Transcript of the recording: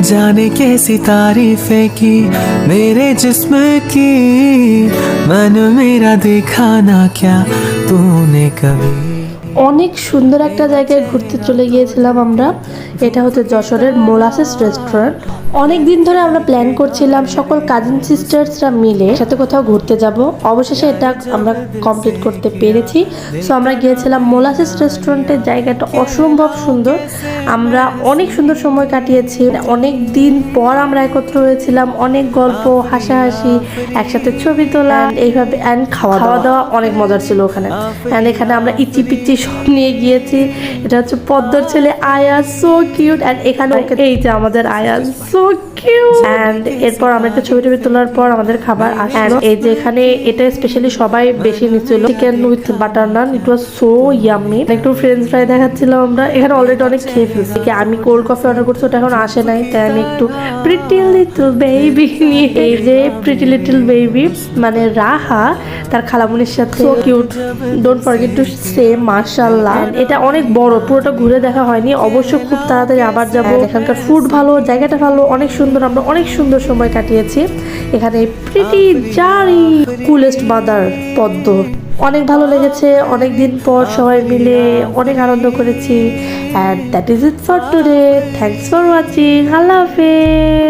जाने कैसी तारीफें की मेरे जिस्म की, मन मेरा देखा ना क्या तूने कभी। অনেক সুন্দর একটা জায়গায় ঘুরতে চলে গিয়েছিলাম আমরা। এটা হচ্ছে যশোরের মোলাসেস রেস্টুরেন্ট। অনেক দিন ধরে আমরা প্ল্যান করছিলাম সকল কাজিন সিস্টার্সরা মিলে সাথে কোথাও ঘুরতে যাব। অবশেষে এটা আমরা কমপ্লিট করতে পেরেছি। সো আমরা গিয়েছিলাম মোলাসেস রেস্টুরেন্টের। জায়গাটা অসম্ভব সুন্দর। আমরা অনেক সুন্দর সময় কাটিয়েছি। অনেক দিন পর আমরা একত্র হয়েছিলাম। অনেক গল্প, হাসাহাসি, একসাথে ছবি তোলা, এইভাবে অ্যান্ড খাওয়া দাওয়া অনেক মজার ছিল ওখানে। অ্যান্ড এখানে আমরা ইচি পিচি সব নিয়ে গিয়েছি। এটা হচ্ছে পদ্মর ছেলে আয়াজ, সো কিউট। অ্যান্ড এখানে এই যে আমাদের আয়াজ, সো কিউট। অ্যান্ড এরপর আমরা একটা ছবি টবি তোলার পর আমাদের খাবার আসলো। এই যে এখানে এটা স্পেশালি সবাই বেশি নিচ্ছিল, chicken with butter naan. It was so yummy. একটু ফ্রেঞ্চ ফ্রাই দেখাচ্ছিলাম আমরা। এখানে অলরেডি অনেক খেয়ে ফেলছি। আমি কোল্ড কফি অর্ডার করছি, ওটা এখন আসে নাই, তাই আমি একটু প্রিটি লিটল বেবি নিয়ে, এই যে প্রিটি লিটল বেবি মানে রাহা তার খালামুনির সাথে, so cute. Don't forget to say মাশাআল্লাহ। এটা অনেক বড়, পুরোটা ঘুরে দেখা হয়নি। অবশ্য খুব তাড়াতাড়ি আবার যাবো। এখানকার ফুড ভালো, জায়গাটা ভালো, অনেক সুন্দর। আমরা অনেক সুন্দর সময় কাটিয়েছি এখানে। প্রিটি জারি কুলেস্ট মাদার পদ্ম অনেক ভালো লেগেছে। অনেক দিন পর সবাই মিলে অনেক আনন্দ করেছি। And that is it for today. Thanks for watching. আল্লাহ হাফেজ।